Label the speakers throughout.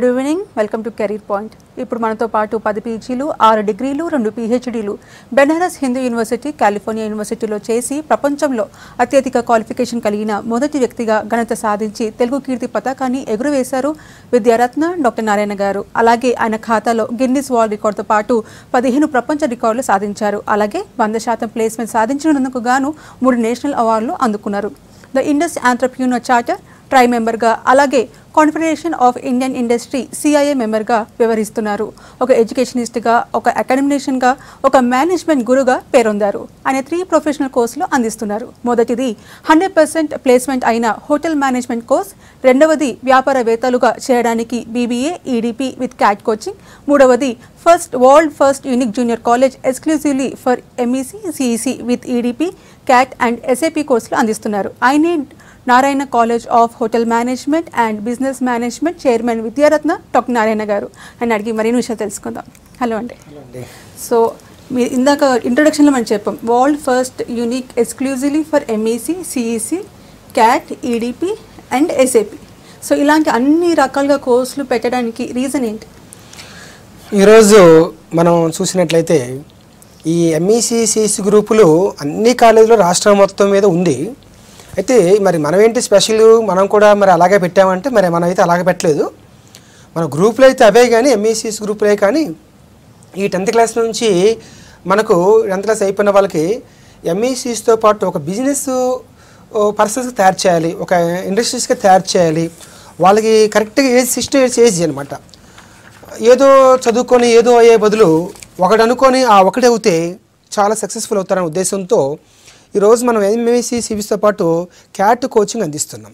Speaker 1: Good evening, welcome to career point. ఇప్పుడు మనతో పాటు 10 పీజీలు, 6 డిగ్రీలు, 2 పీహెచ్డీలు బెనారస్ హిందూ యూనివర్సిటీ, కాలిఫోర్నియా యూనివర్సిటీలో చేసి ప్రపంచంలో అత్యధిక క్వాలిఫికేషన్ కలిగిన మొదటి వ్యక్తిగా ఘనత సాధించి తెలుగు కీర్తి పతాకాన్ని ఎగురవేశారు విద్యారత్న డాక్టర్ నారాయణ గారు. అలాగే ఆయన ఖాతాలో గిన్నిస్ వరల్డ్ రికార్డుతో పాటు 15 ప్రపంచ రికార్డులు సాధించారు. అలాగే 100% ప్లేస్మెంట్ సాధించినందుకు గాను 3 నేషనల్ అవార్డులు అందుకున్నారు. ద ఇండస్ ఆంట్రప్యూనర్ చార్టర్ ట్రై మెంబర్గా, అలాగే confederation of Indian industry CIA మెంబర్గా వ్యవహరిస్తున్నారు. ఒక ఎడ్యుకేషనిస్ట్గా, ఒక అకాడమిషియన్గా, ఒక మేనేజ్మెంట్ గురుగా పేరొందారు. ఆయన 3 ప్రొఫెషనల్ కోర్సులు అందిస్తున్నారు. మొదటిది 100% ప్లేస్మెంట్ అయిన హోటల్ మేనేజ్మెంట్ కోర్స్, రెండవది వ్యాపారవేత్తలుగా చేయడానికి BBA EDP with CAT coaching, మూడవది world first unique junior college exclusively for MEC CEC with EDP CAT and SAP కోర్సులు అందిస్తున్నారు. ఆయనే Narayana college of hotel management and business management chairman విద్యారత్న doctor Narayana garu. అని అడిగి మరిన్ని విషయాలు తెలుసుకుందాం. హలో అండి. సో మీరు ఇందాక ఇంట్రొడక్షన్లో మనం చెప్పాం world first unique exclusively for MEC CEC cat EDP and SAP. So ఇలాంటి అన్ని రకాలుగా కోర్సులు పెట్టడానికి రీజన్ ఏంటి?
Speaker 2: ఈరోజు మనం చూసినట్లయితే ఈ MEC CEC గ్రూపులు అన్ని కాలేజీలో రాష్ట్రం మొత్తం మీద ఉంది. అయితే మరి మనం ఏంటి స్పెషల్, మనం కూడా మరి అలాగే పెట్టామంటే మరి మనం అయితే అలాగే పెట్టలేదు. మన గ్రూపులు అయితే అవే కానీ MEC గ్రూపులే కానీ ఈ 10th క్లాస్ నుంచి మనకు 10th క్లాస్ అయిపోయిన వాళ్ళకి MECతో పాటు ఒక బిజినెస్ పర్సన్స్కి తయారు చేయాలి, ఒక ఇండస్ట్రీస్కి తయారు చేయాలి. వాళ్ళకి కరెక్ట్గా ఏజ్ 60 years ఏజ్ అనమాట. ఏదో చదువుకొని ఏదో అయ్యే బదులు ఒకటి అనుకొని ఆ ఒకటి అవుతే చాలా సక్సెస్ఫుల్ అవుతారనే ఉద్దేశంతో ఈరోజు మనం MEC CECతో పాటు క్యాట్ కోచింగ్ అందిస్తున్నాం.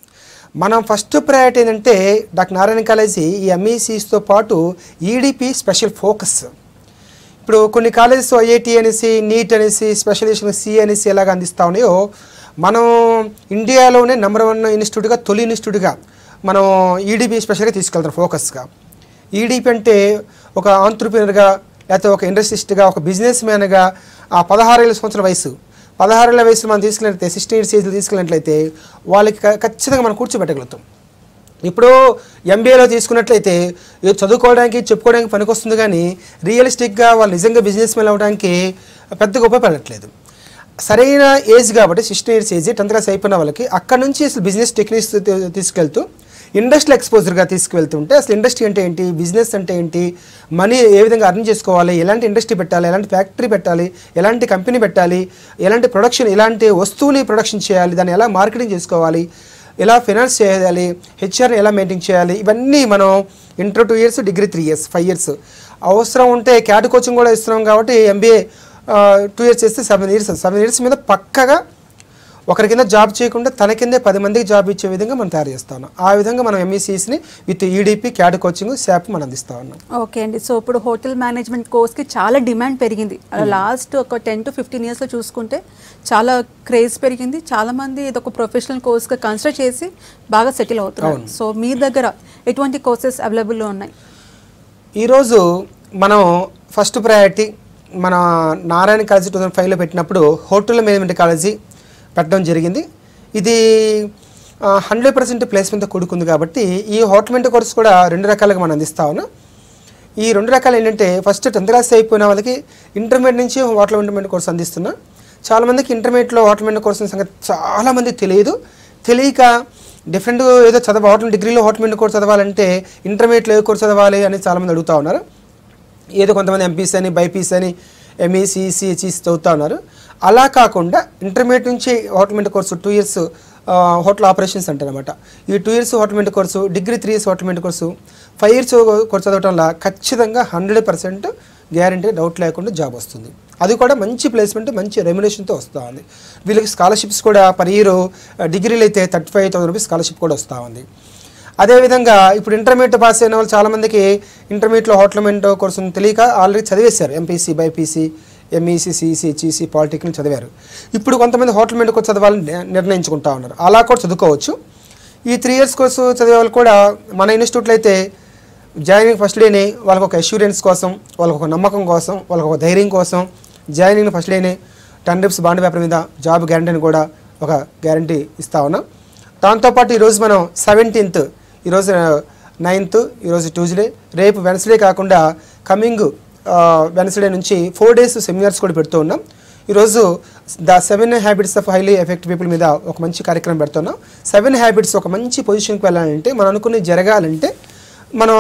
Speaker 2: మనం ఫస్ట్ ప్రయారిటీ ఏంటంటే డాక్టర్ నారాయణ కాలేజీ ఈ MECతో పాటు EDP స్పెషల్ ఫోకస్. ఇప్పుడు కొన్ని కాలేజెస్ IIT అనేసి, నీట్ అనేసి, స్పెషలైజేషన్ C అనేసి ఎలాగ అందిస్తూ ఉన్నాయో మనం ఇండియాలోనే #1 ఇన్స్టిట్యూట్గా, తొలి ఇన్స్టిట్యూట్గా మనం EDP స్పెషల్గా తీసుకెళ్తాం ఫోకస్గా. EDP అంటే ఒక ఆంట్రప్రీనర్గా, లేకపోతే ఒక ఇండస్ట్రిస్ట్గా, ఒక బిజినెస్ మ్యాన్గా ఆ 16 సంవత్సరాల వయసు, 16 వయసులో మనం తీసుకెళ్ళినట్లయితే 16 years ఏజ్లో తీసుకెళ్ళినట్లయితే వాళ్ళకి ఖచ్చితంగా మనం కూర్చోబెట్టగలుగుతాం. ఇప్పుడు MBAలో తీసుకున్నట్లయితే చదువుకోవడానికి, చెప్పుకోవడానికి పనికొస్తుంది కానీ రియలిస్టిక్గా వాళ్ళు నిజంగా బిజినెస్ మ్యాన్ అవ్వడానికి పెద్దగా ఉపయోగపడట్లేదు. సరైన ఏజ్ కాబట్టి 16 years ఏజ్ 10th క్లాస్ అయిపోయిన వాళ్ళకి అక్కడ నుంచి అసలు బిజినెస్ టెక్నిక్స్ తీసుకెళ్తూ ఇండస్ట్రియల్ ఎక్స్పోజర్గా తీసుకువెళ్తుంటే అసలు ఇండస్ట్రీ అంటే ఏంటి, బిజినెస్ అంటే ఏంటి, మనీ ఏ విధంగా అర్న్ చేసుకోవాలి, ఎలాంటి ఇండస్ట్రీ పెట్టాలి, ఎలాంటి ఫ్యాక్టరీ పెట్టాలి, ఎలాంటి కంపెనీ పెట్టాలి, ఎలాంటి ప్రొడక్షన్, ఎలాంటి వస్తువుని ప్రొడక్షన్ చేయాలి, దాన్ని ఎలా మార్కెటింగ్ చేసుకోవాలి, ఎలా ఫైనాన్స్ చేయాలి, HRని ఎలా మెయింటైన్ చేయాలి, ఇవన్నీ మనం inter 2 years, degree 3 years, 5 years. అవసరం ఉంటే క్యాట్ కోచింగ్ కూడా ఇస్తున్నాం కాబట్టి MBA 2 years చేస్తే 7 years మీద పక్కగా ఒకరి కింద జాబ్ చేయకుండా తన కిందే 10 మందికి జాబ్ ఇచ్చే విధంగా మనం తయారు చేస్తా ఉన్నాం. ఆ విధంగా మనం MECని with EDP CAT coaching SAP మనం అందిస్తా ఉన్నాం.
Speaker 1: ఓకే అండి. సో ఇప్పుడు హోటల్ మేనేజ్మెంట్ కోర్స్కి చాలా డిమాండ్ పెరిగింది. లాస్ట్ ఒక 10 to 15 yearsలో చూసుకుంటే చాలా క్రేజ్ పెరిగింది. చాలామంది ఇది ఒక ప్రొఫెషనల్ కోర్స్గా కన్సిడర్ చేసి బాగా సెటిల్ అవుతున్నారు. సో మీ దగ్గర ఎటువంటి కోర్సెస్ అవైలబుల్లో ఉన్నాయి?
Speaker 2: ఈరోజు మనం ఫస్ట్ ప్రయారిటీ మన నారాయణ కాలేజీ 2005లో పెట్టినప్పుడు హోటల్ మేనేజ్మెంట్ కాలేజీ పెట్టడం జరిగింది. ఇది 100% ప్లేస్మెంట్తో కూడుకుంది కాబట్టి ఈ హోటల్ మేనేజ్మెంట్ కోర్స్ కూడా 2 రకాలుగా మనం అందిస్తా ఉన్నాం. ఈ 2 రకాలు ఏంటంటే ఫస్ట్ 10th క్లాస్ అయిపోయిన వాళ్ళకి ఇంటర్మీడియట్ నుంచి హోటల్ మేనేజ్మెంట్ కోర్స్ అందిస్తున్నాం. చాలామందికి ఇంటర్మీడియట్లో హోటల్ మేనేజ్మెంట్ కోర్స్ సంగతి చాలామందికి తెలియక డిఫరెంట్ ఏదో హోటల్ డిగ్రీలో హోటల్ మేనేజ్మెంట్ కోర్స్ చదవాలంటే ఇంటర్మీడియట్లో ఏ కోర్స్ చదవాలి అని చాలామంది అడుగుతూ ఉన్నారు. ఏదో కొంతమంది MPC అని, BIPC అని, MEC CEC చదువుతూ ఉన్నారు. అలా కాకుండా ఇంటర్మీడియట్ నుంచి hotel management course 2 years hotel operations అంటారు అనమాట. ఈ 2 years hotel management course, degree 3 years hotel management course, 5 years course చదవటం వల్ల ఖచ్చితంగా 100% గ్యారంటీ, డౌట్ లేకుండా జాబ్ వస్తుంది. అది కూడా మంచి ప్లేస్మెంట్, మంచి రెమ్యునేషన్తో వస్తూ ఉంది. వీళ్ళకి స్కాలర్షిప్స్ కూడా పర్ ఇయర్ డిగ్రీలు అయితే 35,000 రూపీస్ స్కాలర్షిప్ కూడా వస్తూ ఉంది. అదేవిధంగా ఇప్పుడు ఇంటర్మీడియట్ పాస్ అయిన వాళ్ళు చాలామందికి ఇంటర్మీడియట్లో హోటల్ మేనేజ్మెంట్ కోర్సును తెలియక ఆల్రెడీ చదివేశారు. MPC, BIPC, MEC, CEC, HEC, polytechnic చదివారు. ఇప్పుడు కొంతమంది హోటల్ మేనేజ్మెంట్ కోర్సు చదవాలని నిర్ణయించుకుంటా ఉన్నారు. అలా కూడా చదువుకోవచ్చు. ఈ 3 years కోర్సు చదివే వాళ్ళు కూడా మన ఇన్స్టిట్యూట్లో అయితే జాయినింగ్ ఫస్ట్ డేనే వాళ్ళకి ఒక అష్యూరెన్స్ కోసం, వాళ్ళకి ఒక నమ్మకం కోసం, వాళ్ళకి ఒక ధైర్యం కోసం జాయినింగ్ ఫస్ట్ డేనే 10 rupees బాండ్ పేపర్ మీద జాబ్ గ్యారంటీని కూడా ఒక గ్యారంటీ ఇస్తా ఉన్నాం. దాంతోపాటు ఈరోజు మనం 17th ఈరోజు 9th ఈరోజు ట్యూస్డే, రేపు వెన్స్డే కాకుండా కమింగ్ వెన్స్డే నుంచి 4 days సెమినార్స్ కూడా పెడుతూ ఉన్నాం. ఈరోజు the 7 habits of highly effective people మీద ఒక మంచి కార్యక్రమం పెడుతున్నాం. 7 హ్యాబిట్స్ ఒక మంచి పొజిషన్కి వెళ్ళాలంటే, మనం అనుకుని జరగాలంటే, మనం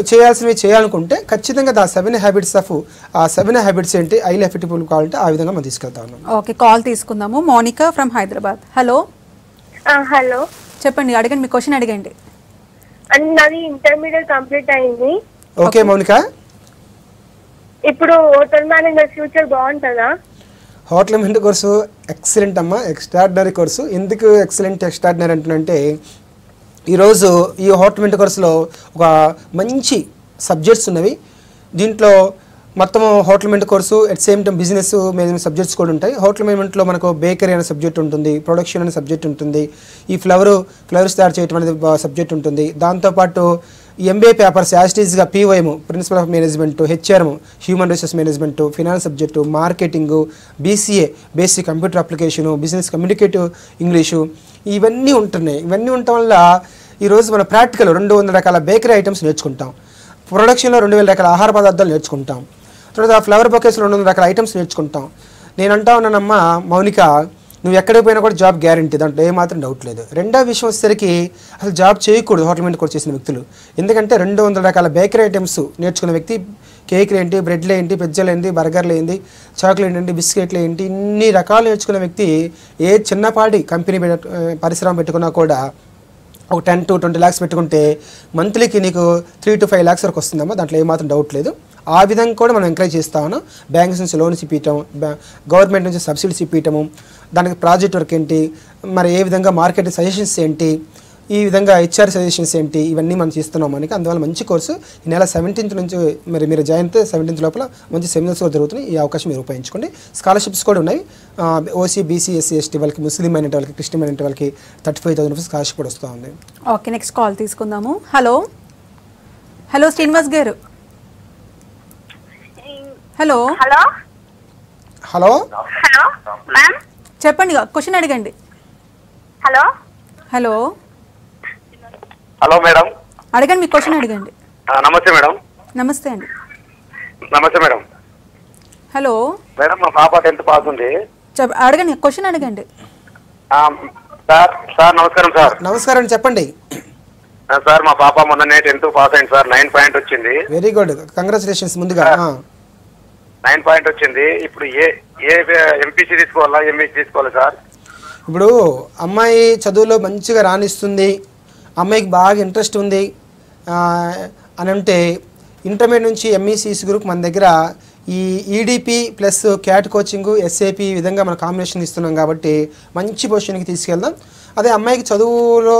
Speaker 2: చేయాల్సినవి చేయాలనుకుంటే ఖచ్చితంగా ద 7 హ్యాబిట్స్ ఆఫ్ ఆ 7 హ్యాబిట్స్ ఏంటి హైలీ ఎఫెక్టివ్ పీపుల్ కావాలంటే ఆ విధంగా మనం తీసుకెళ్తా ఉన్నాం.
Speaker 1: ఓకే, కాల్ తీసుకుందాము. Monika from Hyderabad. Hello
Speaker 3: hello,
Speaker 1: చెప్పండి, అడగండి, మీ క్వశ్చన్ అడగండి.
Speaker 3: నాది ఇంటర్మీడియట్ కంప్లీట్ అయింది.
Speaker 2: ఓకే మౌనిక,
Speaker 3: ఇప్పుడు హోటల్ మేనేజ్మెంట్ ఫ్యూచర్ బాగుంటుందా?
Speaker 2: హోటల్ మేనేజ్మెంట్ కోర్సు ఎక్సలెంట్ అమ్మా, ఎక్స్ట్రాడినరీ కోర్సు. ఎందుకు ఎక్సలెంట్ ఎక్స్ట్రాడినరీ అంటున్నంటే, ఈరోజు ఈ హోటల్ మేనేజ్మెంట్ కోర్సులో ఒక మంచి సబ్జెక్ట్స్ ఉన్నవి. దీంట్లో మొత్తం hotel management course at same time business management subjects కూడా ఉంటాయి. హోటల్ మేనేజ్మెంట్లో మనకు బేకరీ అనే సబ్జెక్ట్ ఉంటుంది, ప్రొడక్షన్ అనే సబ్జెక్ట్ ఉంటుంది, ఈ ఫ్లవర్స్ తయారు చేయడం అనేది సబ్జెక్ట్ ఉంటుంది. దాంతోపాటు ఎంబీఏ పేపర్స్ యాస్టీజ్గా PYM principle of management, HRM human resource management, finance subject, marketing, BCA basic computer application, business communicative English, ఇవన్నీ ఉంటున్నాయి. ఇవన్నీ ఉండటం వల్ల ఈరోజు మన ప్రాక్టికల్ 200 రకాల బేకరీ ఐటమ్స్ నేర్చుకుంటాం, ప్రొడక్షన్లో 2000 రకాల ఆహార పదార్థాలు నేర్చుకుంటాం, తర్వాత ఫ్లవర్ బొకేస్లో 200 రకాల ఐటమ్స్ నేర్చుకుంటాం. నేను అంటా ఉన్నానమ్మా మౌనిక, నువ్వు ఎక్కడికి పోయినా కూడా జాబ్ గ్యారంటీ, దాంట్లో ఏమాత్రం డౌట్ లేదు. రెండో విషయం వచ్చేసరికి అసలు జాబ్ చేయకూడదు హోటల్ మేనేజ్మెంట్ కోర్స్ చేసిన వ్యక్తులు. ఎందుకంటే 200 రకాల బేకరీ ఐటమ్స్ నేర్చుకున్న వ్యక్తి కేక్లు ఏంటి, బ్రెడ్లు ఏంటి, పిజ్జాలు ఏంటి, బర్గర్లు ఏంటి, చాక్లెట్ ఏంటి, బిస్కెట్లు ఏంటి, ఇన్ని రకాలు నేర్చుకున్న వ్యక్తి ఏ చిన్నపాటి కంపెనీ పరిశ్రమ పెట్టుకున్నా కూడా ఒక 10 to 20 lakhs పెట్టుకుంటే మంత్లీకి నీకు 3 to 5 lakhs వరకు వస్తుందమ్మా, దాంట్లో ఏమాత్రం డౌట్ లేదు. ఆ విధంగా కూడా మనం ఎంకరేజ్ చేస్తా ఉన్నాం. బ్యాంక్స్ నుంచి లోన్స్ ఇప్పించడం, గవర్నమెంట్ నుంచి సబ్సిడీస్ ఇప్పించడము, దానికి ప్రాజెక్ట్ వర్క్ ఏంటి, మరి ఏ విధంగా మార్కెట్ సజెషన్స్ ఏంటి, ఈ విధంగా హెచ్ఆర్ సజెషన్స్ ఏంటి, ఇవన్నీ మనం చేస్తున్నాం మనకి. అందువల్ల మంచి కోర్సు. ఈ నెల 17th నుంచి మరి మీరు జాయిన్ అయితే 17th లోపల మంచి సెమినార్స్ కూడా జరుగుతున్నాయి. ఈ అవకాశం మీరు ఉపయోగించుకోండి. స్కాలర్షిప్స్ కూడా ఉన్నాయి. ఓసీ, బీసీ, ఎస్సీ, ఎస్టీ వాళ్ళకి, ముస్లిం అయిన వాళ్ళకి, క్రిస్టియన్ అయిన వాళ్ళకి 35,000 రూపీస్ స్కాలర్షిప్ కూడా వస్తూ ఉంది.
Speaker 1: ఓకే, నెక్స్ట్ కాల్ తీసుకుందాము. హలో శ్రీనివాస్ గారు. Hello
Speaker 3: hello
Speaker 2: hello
Speaker 3: hello ma'am,
Speaker 1: చెప్పండి, క్వశ్చన్ అడగండి.
Speaker 3: హలో
Speaker 1: హలో
Speaker 4: హలో మేడం,
Speaker 1: అడగండి, మీ క్వశ్చన్ అడగండి.
Speaker 4: నమస్తే మేడం.
Speaker 1: నమస్తే అండి.
Speaker 4: నమస్తే మేడం.
Speaker 1: హలో
Speaker 4: మేడం, మా పాప 10th పాస్ ఉంది.
Speaker 1: అడగండి, క్వశ్చన్ అడగండి.
Speaker 4: సార్ నమస్కారం సార్.
Speaker 2: నమస్కారం అండి, చెప్పండి.
Speaker 4: సార్ మా పాప మొన్ననే 10th పాస్ అయింది సార్. 9 పాయింట్ వచ్చింది.
Speaker 2: వెరీ గుడ్, కంగ్రాచులేషన్స్ ముందుగా.
Speaker 4: 9 పాయింట్ వచ్చింది. ఇప్పుడు ఏ ఎంపీసీ తీసుకోవాలా, ఎంఈసీ తీసుకోవాలా సార్?
Speaker 2: ఇప్పుడు అమ్మాయి చదువులో మంచిగా రాణిస్తుంది, అమ్మాయికి బాగా ఇంట్రెస్ట్ ఉంది అని అంటే ఇంటర్మీడియట్ నుంచి ఎంఈసీసీ గ్రూప్ మన దగ్గర ఈ EDP plus cat coaching, SAP ఈ విధంగా మన కాంబినేషన్ ఇస్తున్నాం కాబట్టి మంచి పొజిషన్కి తీసుకెళ్దాం. అదే అమ్మాయికి చదువులో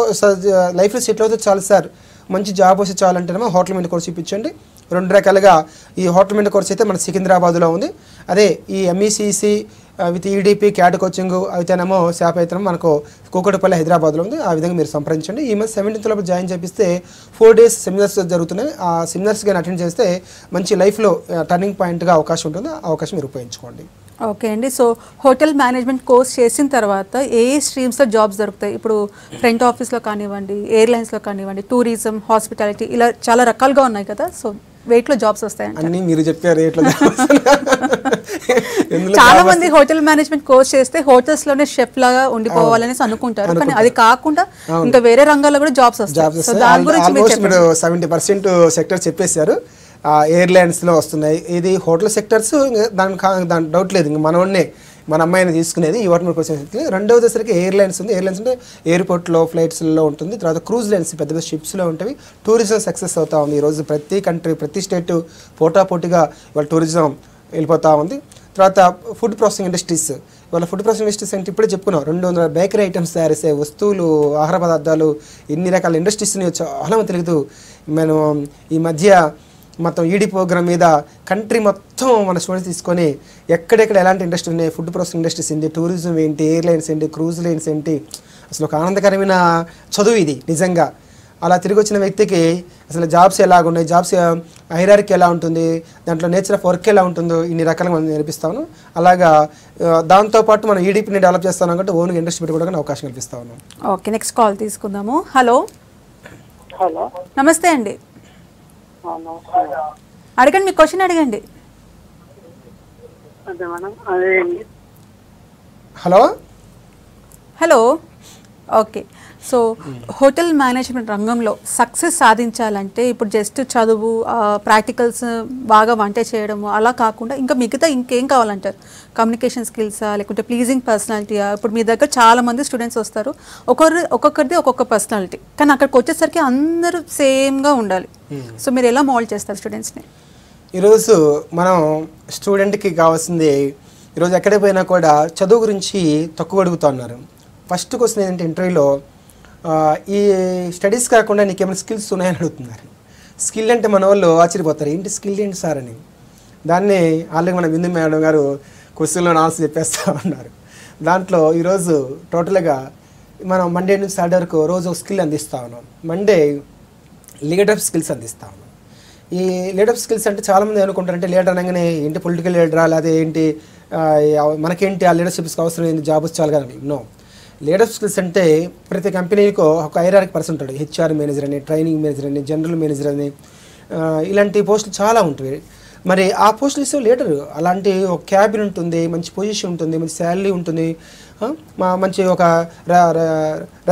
Speaker 2: లైఫ్లో సెటిల్ అవుతే చాలు సార్, మంచి జాబ్ వస్తే చాలంటేనేమో హోటల్ మేనేజ్మెంట్ కోర్స్ ఇప్పించండి. 2 రకాలుగా ఈ హోటల్ మేనేజ్మెంట్ కోర్స్ అయితే మన సికింద్రాబాద్లో ఉంది. అదే ఈ ఎంఈసీసీ విత్ ఈడిపి క్యాట్ కోచింగ్ అయితేనేమో శాప్ అయితేనేమో మనకు కూకట్పల్లి హైదరాబాద్లో ఉంది. ఆ విధంగా మీరు సంప్రదించండి. ఈ మంత్ 17th లోపు జాయిన్ చేపిస్తే 4 days సెమినార్స్ జరుగుతున్నాయి. ఆ సెమినార్స్ కానీ అటెండ్ చేస్తే మంచి లైఫ్లో టర్నింగ్ పాయింట్గా అవకాశం ఉంటుంది. ఆ అవకాశం మీరు ఉపయోగించుకోండి.
Speaker 1: ఓకే అండి. సో హోటల్ మేనేజ్మెంట్ కోర్స్ చేసిన తర్వాత ఏ స్ట్రీమ్స్లో జాబ్స్ దొరుకుతాయి? ఇప్పుడు ఫ్రంట్ ఆఫీస్లో కానివ్వండి, ఎయిర్లైన్స్లో కానివ్వండి, టూరిజం, హాస్పిటాలిటీ, ఇలా చాలా రకాలుగా ఉన్నాయి కదా. సో వేట్లో జాబ్స్ వస్తాయండి.
Speaker 2: అన్నీ మీరు చెప్పారు రేట్లో.
Speaker 1: చాలా మంది హోటల్ మేనేజ్మెంట్ కోర్స్ చేస్తే హోటల్స్ లోనే షెఫ్ లాగా ఉండిపోవాలనేసి అనుకుంటారు, కానీ అది కాకుండా ఇంకా వేరే రంగాల్లో కూడా జాబ్స్ వస్తాయి. సో దాని గురించి మీరు
Speaker 2: 70% సెక్టర్ చెప్పేశారు. ఎయిర్లైన్స్లో వస్తున్నాయి. ఇది హోటల్ సెక్టర్స్, దాని డౌట్ లేదు. ఇంకా మన అమ్మాయిని తీసుకునేది ఈ హోటల్ కోర్స్. రెండవది వచ్చేసరికి ఎయిర్లైన్స్ ఉంది. ఎయిర్లైన్స్ అంటే ఎయిర్పోర్ట్లో, ఫ్లైట్స్లో ఉంటుంది. తర్వాత క్రూజ్ లైన్స్ పెద్ద పెద్ద షిప్స్లో ఉంటాయి. టూరిజం సక్సెస్ అవుతా ఉంది. ఈరోజు ప్రతి కంట్రీ, ప్రతి స్టేట్ పోటాపోటీగా ఇవాళ టూరిజం వెళ్ళిపోతూ ఉంది. తర్వాత ఫుడ్ ప్రాసెసింగ్ ఇండస్ట్రీస్, ఇవాళ ఫుడ్ ప్రాసెసింగ్ ఇండస్ట్రీస్ అంటే ఇప్పుడే చెప్పుకున్నాం, 200 బేకరీ ఐటమ్స్ తయారు చేసే వస్తువులు, ఆహార పదార్థాలు, ఎన్ని రకాల ఇండస్ట్రీస్ని చాలా మంది తెలియదు. మనం ఈ మధ్య మొత్తం ఈడీ ప్రోగ్రామ్ మీద కంట్రీ మొత్తం మన స్టూడెంట్స్ తీసుకొని ఎక్కడెక్కడ ఎలాంటి ఇండస్ట్రీ ఉన్నాయి, ఫుడ్ ప్రాసెసింగ్ ఇండస్ట్రీస్ ఏంటి, టూరిజం ఏంటి, ఎయిర్లైన్స్ ఏంటి, క్రూజ్ లైన్స్ ఏంటి, అసలు ఒక ఆనందకరమైన చదువు ఇది నిజంగా. అలా తిరిగి వచ్చిన వ్యక్తికి అసలు జాబ్స్ ఎలాగున్నాయి, జాబ్స్ హైరార్కీ ఎలా ఉంటుంది, దాంట్లో నేచర్ ఆఫ్ వర్క్ ఎలా ఉంటుందో ఇన్ని రకాలుగా మనం నేర్పిస్తాను. అలాగా దాంతోపాటు మనం ఈడీపీని డెవలప్ చేస్తాను కాబట్టి ఓన్గా ఇండస్ట్రీ పెట్టుకోవడానికి అవకాశం కల్పిస్తా ఉన్నాం.
Speaker 1: ఓకే, నెక్స్ట్ కాల్ తీసుకుందాము. హలో
Speaker 5: హలో
Speaker 1: నమస్తే అండి,
Speaker 5: నమస్తే.
Speaker 1: అడగండి, మీ క్వశ్చన్ అడగండి.
Speaker 5: అదే మేడం అదే
Speaker 2: hello
Speaker 1: hello, okay. So hotel management రంగంలో సక్సెస్ సాధించాలంటే ఇప్పుడు జస్ట్ చదువు, ప్రాక్టికల్స్, బాగా వంట చేయడము అలా కాకుండా ఇంకా మిగతా ఇంకేం కావాలంటారు? కమ్యూనికేషన్ స్కిల్సా, లేకుంటే ప్లీజింగ్ పర్సనాలిటీయా? ఇప్పుడు మీ దగ్గర చాలా మంది స్టూడెంట్స్ వస్తారు, ఒక్కొక్కరిది ఒక్కొక్క పర్సనాలిటీ, కానీ అక్కడికి వచ్చేసరికి అందరూ సేమ్గా ఉండాలి. సో మీరు ఎలా మోల్డ్ చేస్తారు స్టూడెంట్స్ని?
Speaker 2: ఈరోజు మనం స్టూడెంట్కి కావాల్సింది, ఈరోజు ఎక్కడికి పోయినా కూడా చదువు గురించి తక్కువ అడుగుతూ ఉన్నారు. ఫస్ట్ క్వశ్చన్ ఏంటంటే ఇంటర్వ్యూలో, ఈ స్టడీస్ కాకుండా నీకేమైనా స్కిల్స్ ఉన్నాయని అడుగుతున్నారు. స్కిల్ అంటే మన వాళ్ళు ఆశ్చర్యపోతారు, ఏంటి స్కిల్ ఏంటి సార్ అని. దాన్ని ఆల్రెడీ మన బిందు మేడం గారు క్వశ్చన్లో ఆన్సర్ చెప్పేస్తూ ఉన్నారు. దాంట్లో ఈరోజు టోటల్గా మనం మండే నుంచి సాటర్డే వరకు రోజు ఒక స్కిల్ అందిస్తూ ఉన్నాం. మండే లీడర్షిప్ స్కిల్స్ అందిస్తూ ఉన్నాం. ఈ లీడర్షిప్ స్కిల్స్ అంటే చాలామంది అనుకుంటారంటే లీడర్ అనగానే ఏంటి పొలిటికల్ లీడరా, లేదా ఏంటి మనకేంటి ఆ లీడర్షిప్స్కి అవసరం ఏంటి, జాబ్ వచ్చాలి కానీ. నో, లీడర్షిప్ స్కిల్స్ అంటే ప్రతి కంపెనీకి ఒక హైరార్కీ పర్సన్ ఉంటాడు. హెచ్ఆర్ మేనేజర్ అని, ట్రైనింగ్ మేనేజర్ అని, జనరల్ మేనేజర్ అని, ఇలాంటి పోస్టులు చాలా ఉంటాయి. మరి ఆ పోస్టులు ఇస్తే లీడర్ అలాంటి ఒక క్యాబిన్ ఉంటుంది, మంచి పొజిషన్ ఉంటుంది, మంచి శాలరీ ఉంటుంది, మంచి ఒక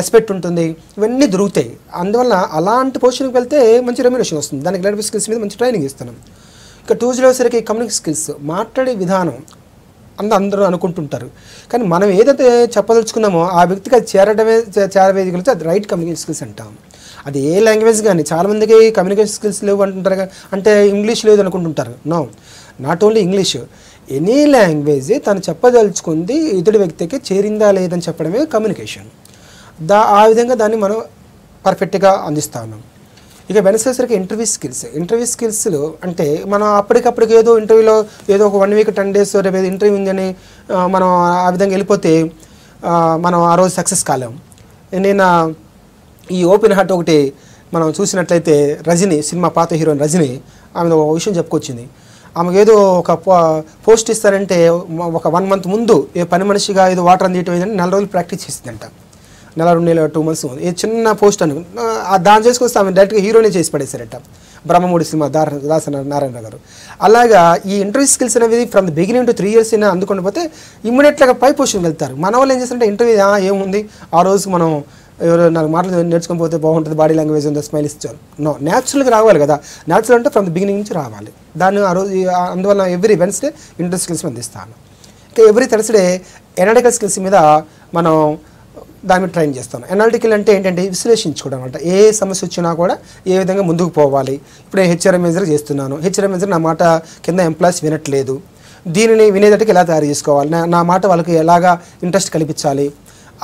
Speaker 2: రెస్పెక్ట్ ఉంటుంది, ఇవన్నీ దొరుకుతాయి. అందువల్ల అలాంటి పొజిషన్కి వెళ్తే మంచి రెమ్యునరేషన్ వస్తుంది. దానికి లీడర్షిప్ స్కిల్స్ మీద మంచి ట్రైనింగ్ ఇస్తున్నాం. ఇక 2 కమ్యూనికేషన్ స్కిల్స్, మాట్లాడే విధానం అందరూ అనుకుంటుంటారు, కానీ మనం ఏదైతే చెప్పదలుచుకున్నామో ఆ వ్యక్తికి అది చేరవేయగలిగితే అది రైట్ కమ్యూనికేషన్ స్కిల్స్ అంటాం. అది ఏ లాంగ్వేజ్ కానీ. చాలామందికి కమ్యూనికేషన్ స్కిల్స్ లేవు అంటుంటారు, అంటే ఇంగ్లీష్ లేదు అనుకుంటుంటారు. No, not only English, any language తను చెప్పదలుచుకుంది ఇతడి వ్యక్తికి చేరిందా లేదని చెప్పడమే కమ్యూనికేషన్. ఆ విధంగా దాన్ని మనం పర్ఫెక్ట్గా అందిస్తా ఉన్నాం. ఇక వెనసేసరికి ఇంటర్వ్యూ స్కిల్స్లో అంటే మనం అప్పటికప్పటికి ఏదో ఇంటర్వ్యూలో ఏదో ఒక 1 వీక్ 10 డేస్ రేపు ఇంటర్వ్యూ ఉందని మనం ఆ విధంగా వెళ్ళిపోతే మనం ఆ రోజు సక్సెస్ కాలేము. నేను ఈ ఓపెన్ హార్ట్ ఒకటి మనం చూసినట్లయితే రజనీ సినిమా పాత హీరోయిన్ రజనీ, ఆమె ఒక విషయం చెప్పుకొచ్చింది. ఆమెకు ఏదో ఒక పోస్ట్ ఇస్తారంటే ఒక 1 మంత్ ముందు ఏ పని మనిషిగా ఏదో వాటర్ అందియటం ఏదంటే 4 రోజులు ప్రాక్టీస్ చేసిందంట. 1 2 నెలలు 2 months ఏ చిన్న పోస్ట్ అని దాన్ని చేసుకొస్తే ఆమె డైరెక్ట్గా హీరోనే చేసి పడేశారట, బ్రహ్మముడి సినిమా దాస నారాయణ గారు. అలాగా ఈ ఇంటర్వ్యూ స్కిల్స్ అనేవి from the beginning to 3 years అయినా అందుకొని పోతే ఇమ్మీడియట్గా పై పొజిషన్ వెళ్తారు. మన వాళ్ళు ఏం చేస్తారంటే ఇంటర్వ్యూ ఏముంది ఆ రోజు మనం ఎవరు 4 మాటలు నేర్చుకొని పోతే బాగుంటుంది, బాడీ లాంగ్వేజ్ ఉంది, స్మైల్ ఇచ్చారు. నో, న్యాచురల్గా రావాలి కదా. న్యాచురల్ అంటే ఫ్రమ్ ది బిగినింగ్ నుంచి రావాలి. దాన్ని ఆ రోజు అందువల్ల ఎవ్రీ వెన్స్డే ఇంటర్వ్యూ స్కిల్స్ అందిస్తాను. ఇంకా ఎవ్రీ థర్స్డే ఎనాలిటికల్ స్కిల్స్ మీద మనం దాని మీద ట్రైన్ చేస్తాను. ఎనాలిటికల్ అంటే ఏంటంటే విశ్లేషించుకోవడం అనమాట. ఏ సమస్య వచ్చినా కూడా ఏ విధంగా ముందుకు పోవాలి. ఇప్పుడు నేను హెచ్ఆర్ఎం మేనేజర్ చేస్తున్నాను, హెచ్ఆర్ఎం మేనేజర్ నా మాట కింద ఎంప్లాయీస్ వినట్లేదు, దీనిని వినేటట్టుకు ఎలా తయారు చేసుకోవాలి, నా మాట వాళ్ళకి ఎలాగా ఇంట్రెస్ట్ కల్పించాలి,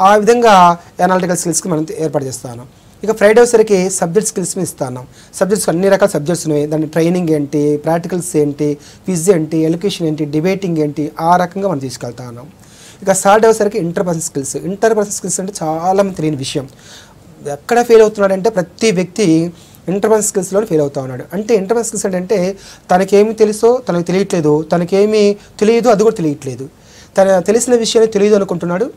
Speaker 2: ఆ విధంగా ఎనాలిటికల్ స్కిల్స్కి మనం ఏర్పాటు చేస్తాను. ఇక ఫ్రైడే వచ్చేసరికి సబ్జెక్ట్ స్కిల్స్ మీద ఇస్తాను. సబ్జెక్ట్స్ అన్ని రకాల సబ్జెక్ట్స్ ఉన్నాయి. దాని ట్రైనింగ్ ఏంటి, ప్రాక్టికల్స్ ఏంటి, క్విజ్ ఏంటి, ఎడ్యుకేషన్ ఏంటి, డిబేటింగ్ ఏంటి, ఆ రకంగా మనం తీసుకెళ్తాను. ఇక సాటర్డే వచ్చేసరికి ఇంటర్పర్సనల్ స్కిల్స్ అంటే చాలా తెలియని విషయం. ఎక్కడ ఫెయిల్ అవుతున్నాడంటే ప్రతి వ్యక్తి ఇంటర్పర్సనల్ స్కిల్స్లో ఫెయిల్ అవుతూ ఉన్నాడు. అంటే ఇంటర్పర్సనల్ స్కిల్స్ అంటే తనకేమి తెలుసో తనకు తెలియట్లేదు, తనకేమి తెలియదు అది కూడా తెలియట్లేదు, తెలిసిన విషయాన్ని తెలియదు అనుకుంటున్నాడు,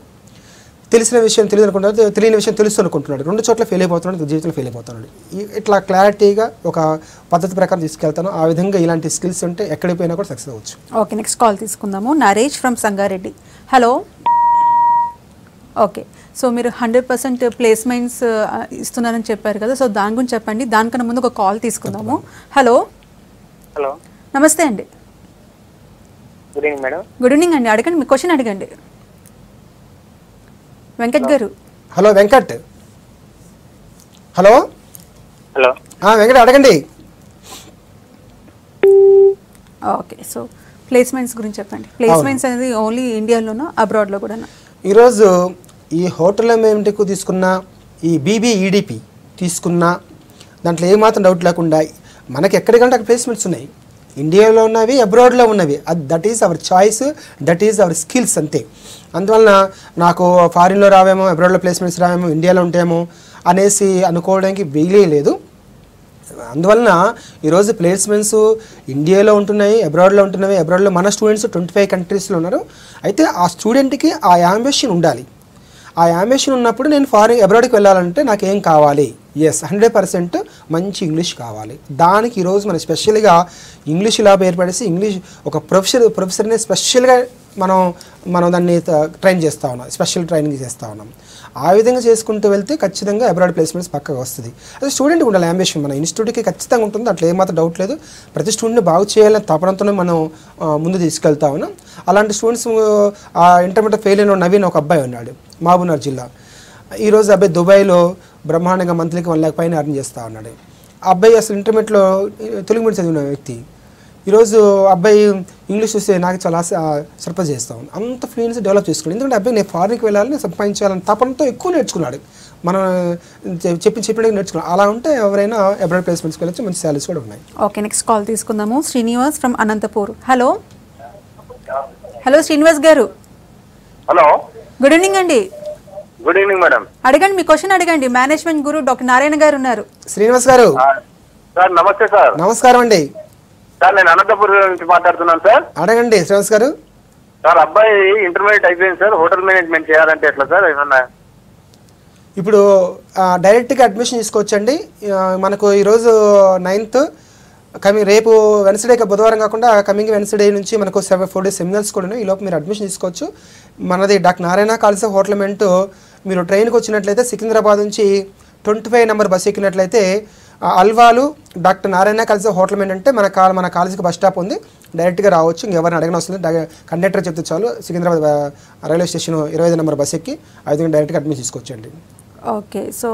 Speaker 2: తెలిసిన విషయం తెలియదు అనుకుంటున్నాడు, తెలియని విషయం తెలుసు అనుకుంటున్నాడు. 2 చోట్ల ఫెయిల్ అయిపోతున్నాడు, జీవితంలో ఫెయిల్ అయిపోతున్నాడు. ఇట్లా క్లారిటీగా ఒక పద్ధతి ప్రకారం తీసుకెళ్తాను. ఆ విధంగా ఇలాంటి స్కిల్స్ ఉంటే ఎక్కడికి పోయినా కూడా సక్సెస్ అవ్వచ్చు.
Speaker 1: ఓకే, నెక్స్ట్ కాల్ తీసుకుందాము. Naresh from Sangareddy. Hello. Okay, so మీరు 100% ప్లేస్మెంట్స్ ఇస్తున్నారని చెప్పారు కదా, సో దాని గురించి చెప్పండి. దానికన్నా ముందు ఒక కాల్ తీసుకుందాము. హలో.
Speaker 5: హలో,
Speaker 1: నమస్తే అండి.
Speaker 5: Good evening madam.
Speaker 1: Good evening అండి, అడగండి, మీ క్వశ్చన్ అడగండి. Venkat garu.
Speaker 2: Hello Venkat. Hello
Speaker 5: hello
Speaker 2: Venkat అడగండి.
Speaker 1: ఓకే, సో ప్లేస్మెంట్స్ గురించి చెప్పండి. ప్లేస్మెంట్స్ అనేది ఓన్లీ ఇండియాలోనో అబ్రాడ్లో కూడా?
Speaker 2: ఈరోజు ఈ హోటల్ మేమెంట్కు తీసుకున్న ఈ బీబీఈడిపి తీసుకున్న దాంట్లో ఏమాత్రం డౌట్ లేకుండా మనకి ఎక్కడికంటే అక్కడ ప్లేస్మెంట్స్ ఉన్నాయి. ఇండియాలో ఉన్నవి, అబ్రాడ్లో ఉన్నవి. That is our choice, that is our skills అంతే. అందువలన నాకు ఫారిన్లో రావేమో, అబ్రాడ్లో ప్లేస్మెంట్స్ రావేమో, ఇండియాలో ఉంటాయేమో అనేసి అనుకోవడానికి వీలే లేదు. అందువలన ఈరోజు ప్లేస్మెంట్స్ ఇండియాలో ఉంటున్నాయి, అబ్రాడ్లో ఉంటున్నాయి. అబ్రాడ్లో మన స్టూడెంట్స్ 25 కంట్రీస్లో ఉన్నారు. అయితే ఆ స్టూడెంట్కి ఆ యాంబిషన్ ఉండాలి. ఆ యాంబిషన్ ఉన్నప్పుడు నేను అబ్రాడ్కి వెళ్ళాలంటే నాకు ఏం కావాలి? ఎస్, 100% మంచి ఇంగ్లీష్ కావాలి. దానికి ఈరోజు మనం స్పెషల్గా ఇంగ్లీష్ ల్యాబ్ ఏర్పడేసి ఇంగ్లీష్ ఒక ప్రొఫెసర్ని స్పెషల్గా మనం దాన్ని ట్రైన్ చేస్తూ ఉన్నాం, స్పెషల్ ట్రైనింగ్ చేస్తూ ఉన్నాం. ఆ విధంగా చేసుకుంటూ వెళ్తే ఖచ్చితంగా అబ్రాడ్ ప్లేస్మెంట్స్ పక్కగా వస్తుంది. అదే స్టూడెంట్కి ఉండాలి అంబిషన్, మన ఇన్స్టిట్యూట్కి ఖచ్చితంగా ఉంటుంది, అట్లా ఏమాత్రం డౌట్ లేదు. ప్రతి స్టూడెంట్ని బాగు చేయాలని తపనంతోనే మనం ముందు తీసుకెళ్తా ఉన్నాం. అలాంటి స్టూడెంట్స్ ఇంటర్మీడియట్ ఫెయిల్ అయిన నవీన్ ఒక అబ్బాయి ఉన్నాడు, మహబూబ్నగర్ జిల్లా. ఈరోజు అబ్బాయి దుబాయ్లో బ్రహ్మాండంగా మంత్లీకి 1 lakh పైన అర్న్ చేస్తూ ఉన్నాడు. ఆ అబ్బాయి అసలు ఇంటర్మీడియట్లో తెలుగు మీడియం చదివిన వ్యక్తి. ఈరోజు అబ్బాయి ఇంగ్లీష్ చూస్తే నాకు చాలా సర్ప్రైజ్ చేస్తూ ఉంది. అంత ఫ్లూయెన్సీ డెవలప్ చేసుకున్నాడు. ఎందుకంటే అబ్బాయి నేను ఫారిన్కి వెళ్ళాలని సంపాదించాలని తపనతో ఎక్కువ నేర్చుకున్నాడు. మనం చెప్పినట్టుగా నేర్చుకున్నాడు. అలా ఉంటే ఎవరైనా అబ్రాడ్ ప్లేస్మెంట్స్కి వెళ్ళొచ్చు, మంచి శాలరీస్ కూడా ఉన్నాయి.
Speaker 1: ఓకే, నెక్స్ట్ కాల్ తీసుకుందాము. శ్రీనివాస్ ఫ్రమ్ అనంతపూర్. హలో శ్రీనివాస్ గారు.
Speaker 4: హలో,
Speaker 1: గుడ్ ఈవినింగ్ అండి.
Speaker 4: Good evening madam.
Speaker 1: అడగండి, మీ క్వశ్చన్ అడగండి. మేనేజ్మెంట్ గురు డాక్టర్ నారాయణ గారు ఉన్నారు.
Speaker 2: శ్రీనివాస్ గారు.
Speaker 4: సార్ నమస్తే సార్.
Speaker 2: నమస్కారం అండి
Speaker 4: సార్, నేను అనంతపురం నుంచి మాట్లాడుతున్నాను సార్.
Speaker 2: అడగండి శ్రీనివాస్ గారు.
Speaker 4: సార్, అబ్బాయి ఇంటర్మీడియట్ అయిపోయింది సార్, హోటల్ మేనేజ్మెంట్ చేయాలంటే ఎట్లా సార్? ఏమన్నా
Speaker 2: ఇప్పుడు డైరెక్ట్గా అడ్మిషన్ తీసుకోవచ్చండి. మనకు ఈరోజు 9th, రేపు వెన్స్డే, బుధవారం కాకుండా కమింగ్ వెన్స్డే నుంచి మనకు 4 days సెమినార్స్ కూడా ఉన్నాయి. ఈ లోపు మీరు అడ్మిషన్ తీసుకోవచ్చు. మనది doctor Narayana college of hotel management. మీరు ట్రైన్కి వచ్చినట్లయితే సికింద్రాబాద్ నుంచి 25 నెంబర్ బస్సు ఎక్కినట్లయితే Alwal doctor Narayana college of hotel management అంటే మన కాలేజీకి బస్ స్టాప్ ఉంది, డైరెక్ట్గా రావచ్చు. ఇంకెవరిని అడగని అవసరం లేదు, కండక్టర్ చెప్తే చాలు. Secunderabad railway station 25 number bus ఎక్కి ఆ విధంగా డైరెక్ట్గా అడ్మిషన్ తీసుకోవచ్చండి.
Speaker 1: ఓకే, సో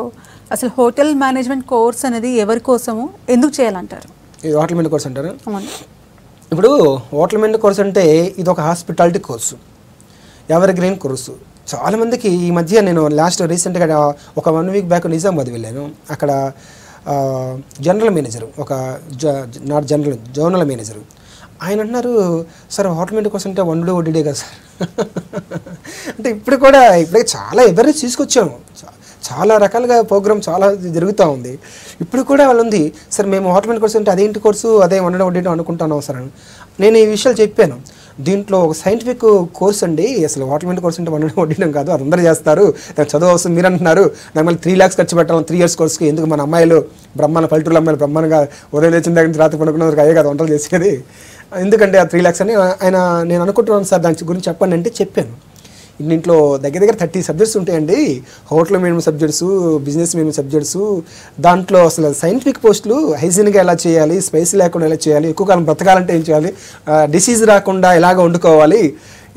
Speaker 1: అసలు హోటల్ మేనేజ్మెంట్ కోర్స్ అనేది ఎవరి కోసము, ఎందుకు చేయాలంటారు?
Speaker 2: ఇది హోటల్ మేనేజ్మెంట్ కోర్స్ అంటారు. ఇప్పుడు హోటల్ మేనేజ్మెంట్ కోర్స్ అంటే ఇది ఒక hospitality course, ever green course. చాలామందికి ఈ మధ్య నేను రీసెంట్గా ఒక 1 week బ్యాక్ నిజామాబాద్ వెళ్ళాను. అక్కడ జనరల్ మేనేజరు, ఒక జోనల్ మేనేజరు, ఆయన అన్నారు, సార్ హోటల్ మేనేజ్మెంట్ కోర్స్ అంటే వండుడే వడ్డీడే కదా సార్. అంటే ఇప్పుడే చాలా అవేర్నెస్ తీసుకొచ్చాము, చాలా రకాలుగా ప్రోగ్రామ్ చాలా జరుగుతూ ఉంది. ఇప్పుడు కూడా వాళ్ళు ఉంది, సార్ మేము హోటల్ మేనేజ్మెంట్ కోర్స్ అంటే అదేంటి కోర్సు, అదే వండడం వడ్డీడం అనుకుంటున్నాం సార్ అని. నేను ఈ విషయాలు చెప్పాను. దీంట్లో ఒక సైంటిఫిక్ కోర్స్ అండి, అసలు హోటల్ మేనేజ్మెంట్ కోర్స్ అంటే వండడం వడ్డీడం కాదు, అది అందరూ చేస్తారు, దానికి చదువు అవసరం. మీరు అంటున్నారు నాకు మళ్ళీ 3 lakhs ఖర్చు పెట్టాలి 3 years కోర్స్కి, ఎందుకు? మన అమ్మాయిలు పల్లెటూరు అమ్మాయిలు బ్రహ్మాండంగా ఉదయం లేచిన దగ్గర నుంచి రాత్రి పడుకున్న అయ్యే కదా వంటలు చేసేది, ఎందుకంటే ఆ 3 lakhs అని నేను అనుకుంటున్నాను సార్, దాని గురించి చెప్పండి అంటే చెప్పాను. దీంట్లో దగ్గర 30 సబ్జెక్ట్స్ ఉంటాయండి, hotel management subjects, business management subjects. దాంట్లో అసలు సైంటిఫిక్ పోస్టులు హైజీన్గా ఎలా చేయాలి, స్పైసీ లేకుండా ఎలా చేయాలి, ఎక్కువ కాలం బ్రతకాలంటే ఏం చేయాలి, డిసీజ్ రాకుండా ఎలాగ వండుకోవాలి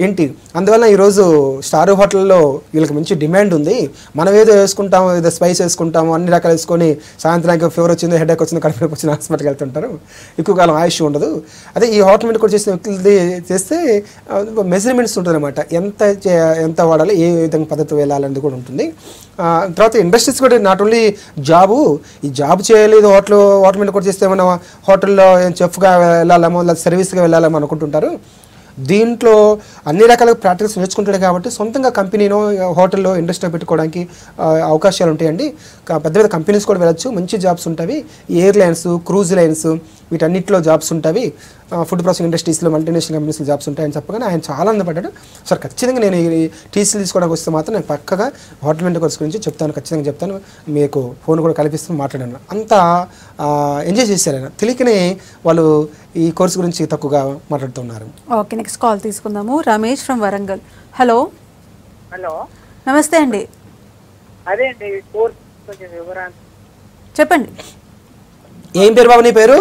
Speaker 2: ఏంటి. అందువల్ల ఈరోజు స్టార్ హోటల్లో వీళ్ళకి మంచి డిమాండ్ ఉంది. మనం ఏదో వేసుకుంటాము, ఏదో స్పైస్ వేసుకుంటాము, అన్ని రకాలు వేసుకొని సాయంత్రానికి ఫీవర్ వచ్చిందో, హెడేక్ వచ్చిందో, కడుపు నొప్పి వచ్చిన హాస్పిటల్కి వెళ్తుంటారు, ఎక్కువ కాలం ఆయుష్ ఉండదు. అదే ఈ హోటల్ మేనేజ్మెంట్ కూడా చేసిన వ్యక్తులది చేస్తే మెజర్మెంట్స్ ఉంటుంది అనమాట, ఎంత వాడాలి, ఏ విధంగా పద్ధతి వెళ్ళాలనేది కూడా ఉంటుంది. తర్వాత ఇండస్ట్రీస్ కూడా నాట్ ఓన్లీ ఈ జాబ్ చేయాలి, హోటల్ మేనేజ్మెంట్ కూడా చేస్తే మనం హోటల్లో చెఫ్గా వెళ్ళాలేమో, లేదా సర్వీస్గా వెళ్ళాలేమో అనుకుంటుంటారు. దీంట్లో అన్ని రకాల ప్రాక్టీస్ నేర్చుకుంటాడు కాబట్టి సొంతంగా కంపెనీనో హోటల్లో ఇండస్ట్రీలో పెట్టుకోవడానికి అవకాశాలు ఉంటాయండి. పెద్ద పెద్ద కంపెనీస్ కూడా వెళ్ళచ్చు, మంచి జాబ్స్ ఉంటాయి. ఎయిర్లైన్స్, క్రూజ్ లైన్స్ వీటన్నిటిలో జాబ్స్ ఉంటాయి. ఫుడ్ ప్రాసెసింగ్ ఇండస్ట్రీస్లో, మల్టీనేషనల్ కంపెనీస్లో జాబ్స్ ఉంటాయని చెప్పగానే ఆయన చాలా ఆనందపడ్డాడు. సార్ ఖచ్చితంగా నేను ఈ టీసీ తీసుకోవడానికి వస్తే మాత్రం నేను పక్కగా హోటల్ మేనేజ్మెంట్ కోర్స్ గురించి చెప్తాను, ఖచ్చితంగా చెప్తాను, మీకు ఫోన్ కూడా కల్పిస్తూ మాట్లాడాను. అంతా ఎంజాయ్ చేశారు ఆయన. తెలియకనే వాళ్ళు ఈ కోర్సు గురించి తక్కువగా మాట్లాడుతున్నారు.
Speaker 1: ఓకే, నెక్స్ట్ కాల్ తీసుకుందాము. రమేష్ ఫ్రమ్ వరంగల్. హలో నమస్తే అండి.
Speaker 5: అదే అండి కోర్స్ కొంచెం వివరాలు
Speaker 1: చెప్పండి.
Speaker 2: ఏం పేరు బాబు నీ పేరు?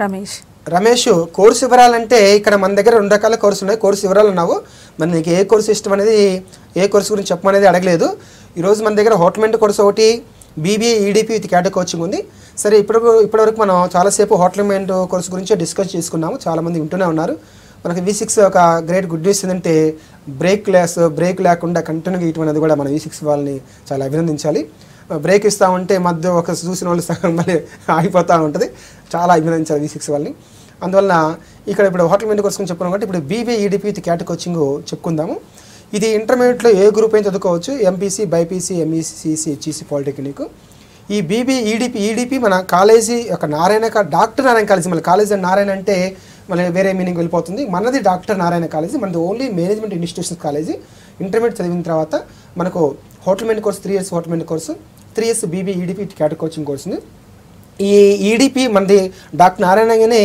Speaker 1: రమేష్.
Speaker 2: కోర్సు వివరాలంటే ఇక్కడ మన దగ్గర 2 రకాల కోర్సు ఉన్నాయి. కోర్సు వివరాలు ఉన్నావు, మరి నీకు ఏ కోర్సు ఇష్టం అనేది, ఏ కోర్సు గురించి చెప్పమనేది అడగలేదు. ఈరోజు మన దగ్గర హోటల్ మేనేజ్మెంట్ కోర్సు ఒకటి, BBA EDP విత్ క్యాటర్ కోచింగ్ ఉంది. సరే, ఇప్పటివరకు మనం చాలాసేపు హోటల్ మేనేజ్మెంట్ కోర్సు గురించి డిస్కస్ చేసుకున్నాము, చాలామంది వింటూనే ఉన్నారు. మనకి V6 ఒక గ్రేట్ గుడ్ న్యూస్ ఏంటంటే బ్రేక్ లేకుండా కంటిన్యూగా ఇయటం అనేది కూడా మన V6 వాళ్ళని చాలా అభినందించాలి. బ్రేక్ ఇస్తామంటే మధ్య ఒక చూసిన వాళ్ళు సగం మళ్ళీ ఆగిపోతూ ఉంటుంది, చాలా అభినందించాలి V6 వాళ్ళని. అందువల్ల ఇప్పుడు హోటల్ మేనేజ్మెంట్ కోర్స్ గురించి చెప్పుకున్నాం కాబట్టి ఇప్పుడు BBA EDP విత్ క్యాటర్ కోచింగ్ చెప్పుకుందాము. ఇది ఇంటర్మీడియట్లో ఏ గ్రూప్ అయినా చదువుకోవచ్చు, MPC, BIPC, MECC, HEC, polytechnic. ఈ BBA EDP మన కాలేజీ ఒక డాక్టర్ నారాయణ కాలేజీ, మన కాలేజీ నారాయణ అంటే మళ్ళీ వేరే మీనింగ్ వెళ్ళిపోతుంది. మనది డాక్టర్ నారాయణ కాలేజీ, మనది only management institutions college. Intermediate చదివిన తర్వాత మనకు hotel manage course 3 years hotel manage course, 3 years BB EDP క్యాటర్ కోచింగ్ కోర్సు ఉంది. ఈ ఈడిపి మనది డాక్టర్ నారాయణగానే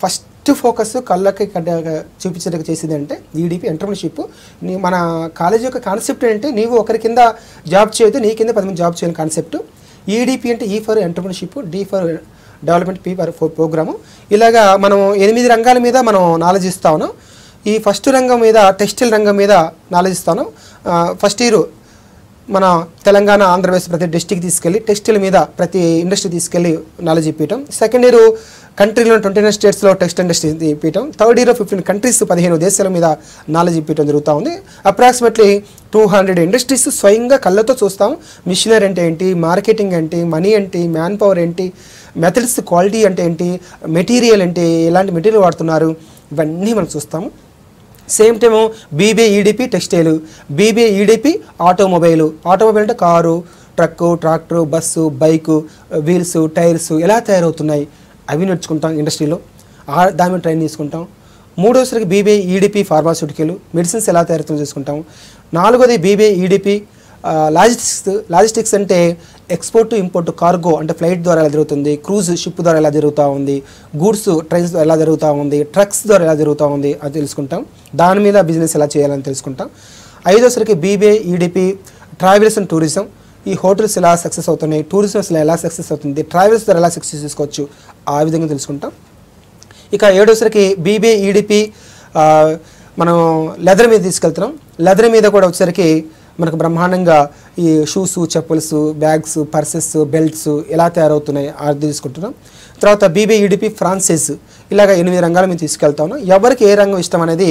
Speaker 2: ఫస్ట్ ఫోకస్ కళ్ళకి చూపించడానికి చేసేది అంటే ఈడిపి ఎంటర్ప్రెన్యూర్షిప్. మన కాలేజ్ యొక్క కాన్సెప్ట్ ఏంటంటే నీవు ఒకరి కింద జాబ్ చేయొద్దు, నీ కింద 10 మంది జాబ్ చేయాలని కాన్సెప్ట్. ఈడిపి అంటే E for entrepreneurship, D for development, P for program. ఇలాగా మనం 8 రంగాల మీద మనం నాలెడ్జ్ ఇస్తా ఉన్నాం. ఈ ఫస్ట్ రంగం మీద టెక్స్టైల్ రంగం మీద నాలెడ్జ్ ఇస్తాను. ఫస్ట్ ఇయర్ మన తెలంగాణ, ఆంధ్రప్రదేశ్ ప్రతి డిస్టిక్ తీసుకెళ్ళి టెక్స్టైల్ మీద ప్రతి ఇండస్ట్రీ తీసుకెళ్ళి నాలెడ్జ్ ఇప్పించడం. సెకండ్ ఇయర్ కంట్రీలో 29 స్టేట్స్లో టెక్స్టైల్ ఇండస్ట్రీ ఇప్పించడం. థర్డ్ ఇయర్ 15 కంట్రీస్ 15 దేశాల మీద నాలెడ్జ్ ఇప్పించడం జరుగుతూ ఉంది. అప్రాక్సిమేట్లీ 200 ఇండస్ట్రీస్ స్వయంగా కళ్ళతో చూస్తాం. మిషనరీ అంటే ఏంటి, మార్కెటింగ్ ఏంటి, మనీ ఏంటి, మ్యాన్ పవర్ ఏంటి, మెథడ్స్ క్వాలిటీ అంటే ఏంటి, మెటీరియల్ ఏంటి, ఎలాంటి మెటీరియల్ వాడుతున్నారు, ఇవన్నీ మనం చూస్తాము. Same time BBA EDP textile, BBA EDP automobile అంటే car, truck, tractor, bus, bike, wheels, tyres ఎలా తయారవుతున్నాయి అవి నేర్చుకుంటాం ఇండస్ట్రీలో, దాని మీద ట్రైన్ తీసుకుంటాం. మూడోసరికి బీబీఏ ఈడిపి ఫార్మాస్యూటికల్, మెడిసిన్స్ ఎలా తయారవుతుందో చూసుకుంటాం. నాలుగోది బీబీఏ ఈడిపి లాజిస్టిక్స్ అంటే ఎక్స్పోర్ట్ ఇంపోర్ట్, కార్గో అంటే ఫ్లైట్ ద్వారా ఎలా జరుగుతుంది, క్రూజ్ షిప్ ద్వారా ఎలా జరుగుతూ ఉంది, గూడ్స్ ట్రైన్స్ ద్వారా ఎలా జరుగుతూ ఉంది, ట్రక్స్ ద్వారా ఎలా జరుగుతూ ఉంది అది తెలుసుకుంటాం. దాని మీద బిజినెస్ ఎలా చేయాలని తెలుసుకుంటాం. ఐదోసరికి BBA EDP travels and tourism, ఈ హోటల్స్ ఎలా సక్సెస్ అవుతున్నాయి, టూరిజం ఎలా సక్సెస్ అవుతుంది, ట్రావెల్స్ ద్వారా ఎలా సక్సెస్ తీసుకోవచ్చు ఆ విధంగా తెలుసుకుంటాం. ఇక ఏడోసరికి బీబీఏ ఈడిపి మనం లెదర్ మీద తీసుకెళ్తున్నాం. లెదర్ మీద కూడా వచ్చేసరికి మనకు బ్రహ్మాండంగా ఈ షూస్, చెప్పుల్స్, బ్యాగ్స్, పర్సెస్, బెల్ట్స్ ఎలా తయారవుతున్నాయి అది తీసుకుంటున్నాం. తర్వాత బీబీఏ ఈడిపి ఫ్రాన్సైజ్, ఇలాగ 8 రంగాల మీద తీసుకెళ్తాను. ఎవరికి ఏ రంగం ఇష్టం అనేది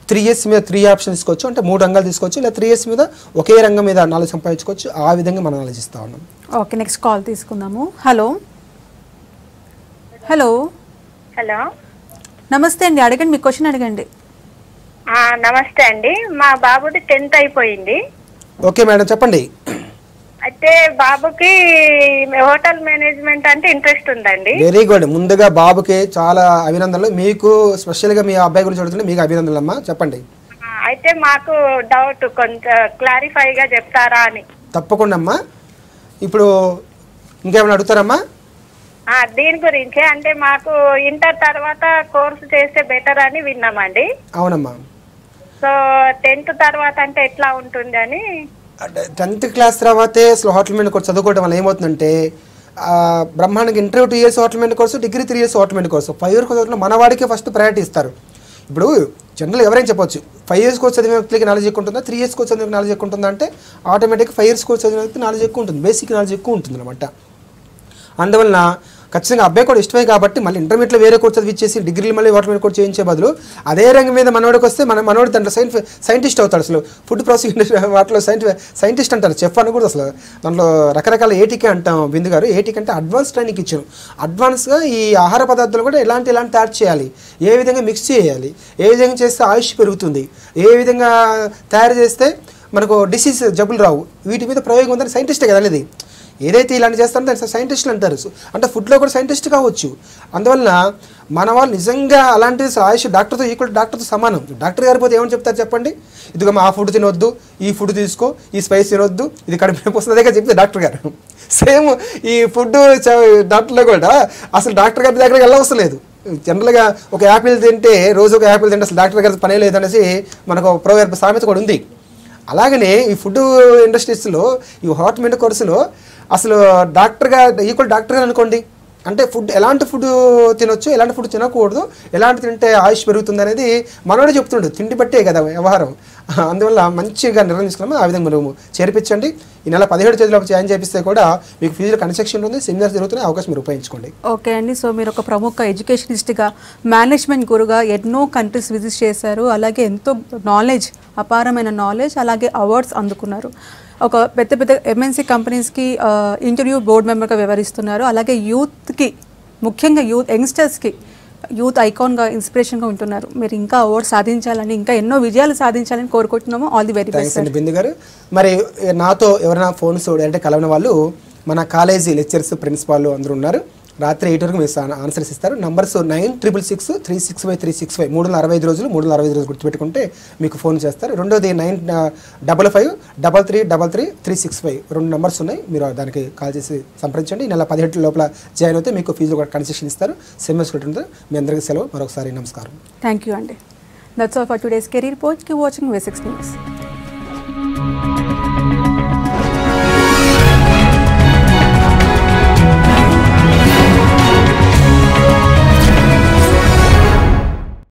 Speaker 2: 3 years మీద 3 ఆప్షన్స్ తీసుకోవచ్చు, అంటే 3 రంగాలు తీసుకోవచ్చు, లేదా 3 years మీద ఒకే రంగం మీద నాలెడ్జ్ సంపాదించుకోవచ్చు. ఆ విధంగా మనం ఆలోచిస్తూ ఉన్నాం.
Speaker 1: ఓకే, నెక్స్ట్ కాల్ తీసుకుందాము. హలో హలో
Speaker 3: హలో,
Speaker 1: నమస్తే అండి, అడగండి, మీ క్వశ్చన్ అడగండి.
Speaker 3: నమస్తే అండి. మా బాబుది 10th అయిపోయింది.
Speaker 2: ఓకే మేడం, చెప్పండి.
Speaker 3: అయితే బాబుకి హోటల్ మేనేజ్మెంట్ అంటే ఇంట్రెస్ట్ ఉందండి.
Speaker 2: Very good. ముందుగా బాబుకి చాలా అభినందనలు. మీకు స్పెషల్గా మీ అబ్బాయి గురించి అడుగుతుంటే మీకు అభినందనలు అమ్మా, చెప్పండి.
Speaker 3: అయితే మాకు డౌట్ కొంచెం క్లారిఫైగా చెప్తారా అని.
Speaker 2: తప్పకుండా అమ్మా. ఇప్పుడు ఇంకేమైనా అడుగుతారమ్మా?
Speaker 3: దీని గురించే, అంటే మాకు ఇంటర్ తర్వాత కోర్సు చేస్తే బెటర్ అని విన్నామండి.
Speaker 2: అవునమ్మా.
Speaker 3: సో 10th తర్వాత అంటే ఎట్లా ఉంటుంది అని.
Speaker 2: 10th క్లాస్ తర్వాతే అసలు హోటల్ మేనేజ్ కోర్సు చదువుకోవడం వల్ల ఏమవుతుందంటే బ్రహ్మాండంగా interview 2 years hotel manage course, degree 3 years hotel manage course. 5 years కోర్సులో మన వాడికి ఫస్ట్ ప్రయారిటీ ఇస్తారు. ఇప్పుడు జనరల్ ఎవరైనా చెప్పొచ్చు 5 years కోర్స్ చదివిన వ్యక్తికి నాలెడ్జ్ ఎక్కువ ఉంటుందా, 3 years కోర్స్ చదివిన నాలెడ్జ్ ఎక్కువ ఉంటుందా అంటే ఆటోమేటిక్గా 5 years కోర్స్ చదివిన వ్యక్తి నాలెడ్జ్ ఎక్కువ ఉంటుంది, బేసిక్ నాలెడ్జ్ ఎక్కువ ఉంటుంది అనమాట. అందువలన ఖచ్చితంగా అబ్బాయి కూడా ఇష్టమే కాబట్టి మళ్ళీ ఇంటర్మీడియట్లో వేరే కోర్స్ చదివించేసి డిగ్రీలు మళ్ళీ హోటల్ మేనేజ్ కోర్స్ చేయించే బదులు అదే రంగం మీద మనోడికి వస్తే మనోడు దాంట్లో సైంటిస్ట్ అవుతాడు. అసలు ఫుడ్ ప్రాసెసింగ్ ఇండస్ట్రీ వాటిలో సైంటిస్ట్ అంటారు, చెఫ్ అని కూడా. అసలు దాంట్లో రకరకాల ఏటీకే అంటాం. బిందు గారు, ఏటీకే అంటే అడ్వాన్స్ ట్రైనింగ్ ఇచ్చాం. అడ్వాన్స్గా ఈ ఆహార పదార్థాలు కూడా ఎలాంటి తయారు చేయాలి, ఏ విధంగా మిక్స్ చేయాలి, ఏ విధంగా చేస్తే ఆయుష్ పెరుగుతుంది, ఏ విధంగా తయారు చేస్తే మనకు డిసీజ్ జబ్బులు రావు, వీటి మీద ప్రయోగం ఉందని సైంటిస్టే కదా అనేది. ఏదైతే ఇలాంటి చేస్తారో దాన్ని సైంటిస్టులు అంటారు. అంటే ఫుడ్లో కూడా సైంటిస్ట్ కావచ్చు. అందువలన మన వాళ్ళు నిజంగా అలాంటి ఆయుష్ డాక్టర్తో డాక్టర్తో సమానం. డాక్టర్ గారి పోతే ఏమని చెప్తారు చెప్పండి? ఇదిగో ఆ ఫుడ్ తినొద్దు, ఈ ఫుడ్ తీసుకో, ఈ స్పైస్ తినొద్దు, ఇది కడుపు నొప్పి వస్తుంది, అదే చెప్తే డాక్టర్ గారు. సేమ్ ఈ ఫుడ్ డాక్టర్లో కూడా అసలు డాక్టర్ గారి దగ్గరికి వెళ్ళవసరం లేదు. జనరల్గా ఒక యాపిల్ తింటే రోజు ఒక యాపిల్ తింటే అసలు డాక్టర్ గారి పనే లేదనేసి మనకు ప్రోవర్బ్ సామెత కూడా ఉంది. అలాగనే ఈ ఫుడ్ ఇండస్ట్రీస్లో ఈ హోటల్ మేనేజ్ కోర్సులో అసలు డాక్టర్గా ఈక్వల్ డాక్టర్గా అనుకోండి. అంటే ఫుడ్ ఎలాంటి ఫుడ్ తినొచ్చు, ఎలాంటి ఫుడ్ తినకూడదు, ఎలాంటి తింటే ఆయుష్ పెరుగుతుంది అనేది మనోడే చెప్తుండు. తిండి బట్టే కదా వ్యవహారం. అందువల్ల మంచిగా నిర్ణయం తీసుకున్నాము. ఆ విధంగా మనము చేర్పించండి. ఈ నెల 17 తేదీలోపు జాయిన్ చేపిస్తే కూడా మీకు ఫీజులో కన్సెక్షన్ ఉంది, సెమినార్ జరుగుతున్నాయి, అవకాశం మీరు ఉపయోగించుకోండి.
Speaker 1: ఓకే అండి. సో మీరు ఒక ప్రముఖ ఎడ్యుకేషనిస్ట్గా, మేనేజ్మెంట్ గురుగా ఎన్నో కంట్రీస్ విజిట్ చేశారు. అలాగే ఎంతో నాలెడ్జ్, అపారమైన నాలెడ్జ్, అలాగే అవార్డ్స్ అందుకున్నారు. ఒక పెద్ద పెద్ద ఎంఎన్సీ కంపెనీస్కి ఇంటర్వ్యూ బోర్డ్ మెంబర్గా వ్యవహరిస్తున్నారు. అలాగే యూత్కి, ముఖ్యంగా యంగ్స్టర్స్కి యూత్ ఐకాన్గా, ఇన్స్పిరేషన్గా ఉంటున్నారు. మీరు ఇంకా అవార్డ్స్ సాధించాలని, ఇంకా ఎన్నో విజయాలు సాధించాలని కోరుకుంటున్నాము. ఆల్ ది వెరీ బెస్ట్
Speaker 2: అండి. బిందు గారు, మరి నాతో ఎవరైనా ఫోన్స్ అంటే కలవని వాళ్ళు మన కాలేజీ లెక్చరర్స్, ప్రిన్సిపాల్ అందరూ ఉన్నారు. రాత్రి 8 వరకు మీరు ఆన్సర్స్ ఇస్తారు. నంబర్స్ 9666365365 365 రోజులు 365 రోజులు గుర్తుపెట్టుకుంటే మీకు ఫోన్ చేస్తారు. రెండోది 9555333365 2 నెంబర్స్ ఉన్నాయి. మీరు దానికి కాల్ చేసి సంప్రదించండి. ఈ నెల 17 లోపల జాయిన్ అయితే మీకు ఫీజు కూడా కన్సెషన్ ఇస్తారు. సెమిస్ కూడా ఉంటుంది. మీ అందరికీ సెలవు. మరొకసారి నమస్కారం.
Speaker 1: థ్యాంక్ యూ అండి. That's all for today's career point. Keep watching V6 news.